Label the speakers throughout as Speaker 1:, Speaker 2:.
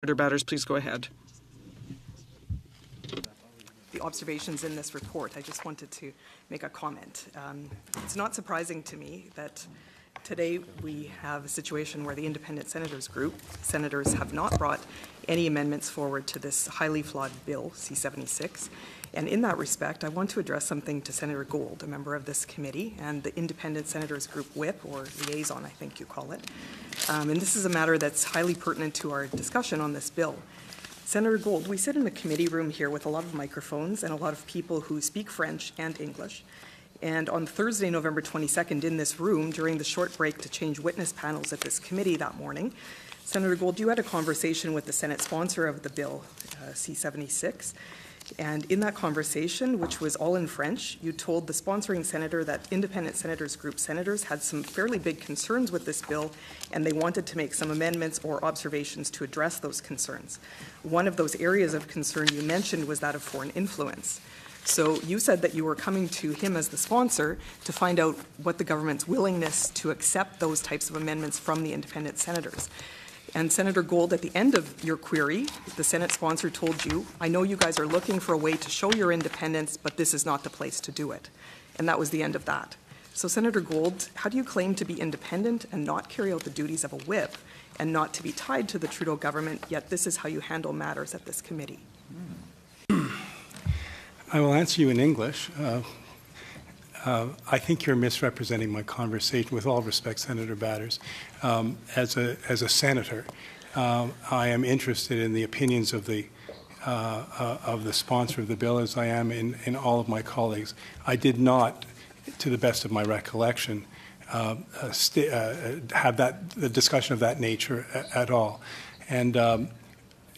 Speaker 1: Senator Batters, please go ahead.
Speaker 2: The observations in this report, I just wanted to make a comment. It's not surprising to me that today we have a situation where the Independent Senators Group, senators have not brought any amendments forward to this highly flawed bill, C-76. And in that respect, I want to address something to Senator Gold, a member of this committee, and the Independent Senators Group whip, or liaison, I think you call it. And this is a matter that's highly pertinent to our discussion on this bill. Senator Gold, we sit in a committee room here with a lot of microphones and a lot of people who speak French and English. And on Thursday, November 22nd, in this room, during the short break to change witness panels at this committee that morning, Senator Gold, you had a conversation with the Senate sponsor of the bill, C-76. And in that conversation, which was all in French, you told the sponsoring senator that Independent Senators Group senators had some fairly big concerns with this bill, and they wanted to make some amendments or observations to address those concerns. One of those areas of concern you mentioned was that of foreign influence. So you said that you were coming to him as the sponsor to find out what the government's willingness to accept those types of amendments from the independent senators. And Senator Gold, at the end of your query, the Senate sponsor told you, I know you guys are looking for a way to show your independence, but this is not the place to do it. And that was the end of that. So Senator Gold, how do you claim to be independent and not carry out the duties of a whip and not to be tied to the Trudeau government, yet this is how you handle matters at this committee?
Speaker 3: I will answer you in English. I think you're misrepresenting my conversation, with all respect, Senator Batters. As a senator, I am interested in the opinions of the sponsor of the bill, as I am in all of my colleagues. I did not, to the best of my recollection, have the discussion of that nature at all. And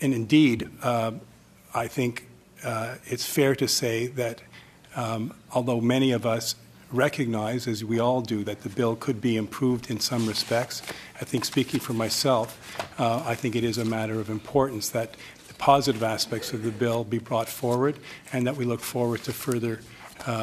Speaker 3: indeed, I think it's fair to say that although many of us recognize, as we all do, that the bill could be improved in some respects, I think, speaking for myself, I think it is a matter of importance that the positive aspects of the bill be brought forward and that we look forward to further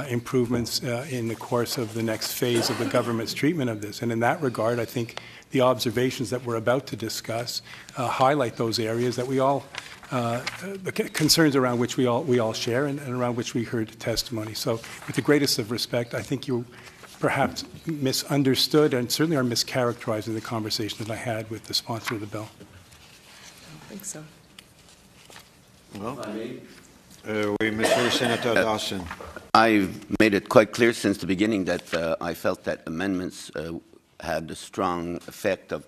Speaker 3: improvements in the course of the next phase of the government's treatment of this. And in that regard, I think the observations that we're about to discuss highlight those areas that we all the concerns around which we all share and around which we heard testimony. So with the greatest of respect, I think you perhaps misunderstood and certainly are mischaracterizing the conversation that I had with the sponsor of the bill.
Speaker 2: I don't think so.
Speaker 4: Well, Mr. Senator Dawson.
Speaker 5: I've made it quite clear since the beginning that I felt that amendments had a strong effect of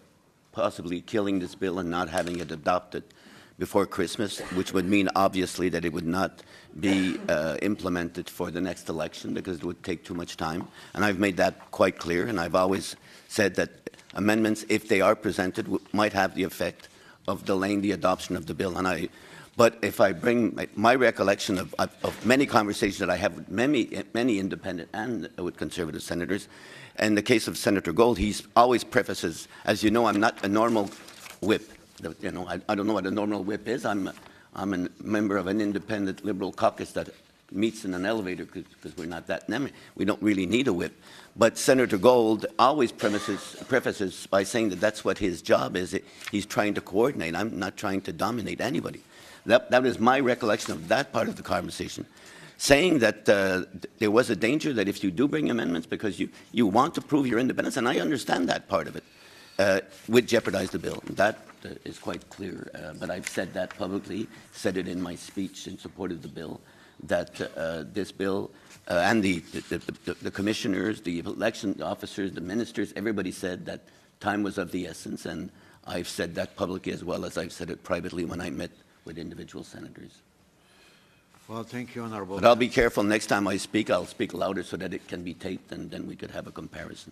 Speaker 5: possibly killing this bill and not having it adopted before Christmas, which would mean obviously that it would not be implemented for the next election because it would take too much time. And I've made that quite clear, and I've always said that amendments, if they are presented, might have the effect of delaying the adoption of the bill. But if I bring my recollection of many conversations that I have with many independent and with conservative senators, in the case of Senator Gold, he always prefaces, as you know, I'm not a normal whip. You know, I don't know what a normal whip is. I'm a member of an independent liberal caucus that meets in an elevator because we're not that we don't really need a whip. But Senator Gold always prefaces by saying that that's what his job is. He's trying to coordinate. I'm not trying to dominate anybody. That is my recollection of that part of the conversation. Saying that there was a danger that if you do bring amendments because you want to prove your independence, and I understand that part of it, would jeopardize the bill. That is quite clear, but I've said that publicly, said it in my speech in support of the bill, that this bill and the commissioners, the election officers, the ministers, everybody said that time was of the essence, and I've said that publicly as well as I've said it privately when I met with individual senators.
Speaker 4: Well, thank you, Honourable.
Speaker 5: But I'll be careful next time I speak. I'll speak louder so that it can be taped, and then we could have a comparison.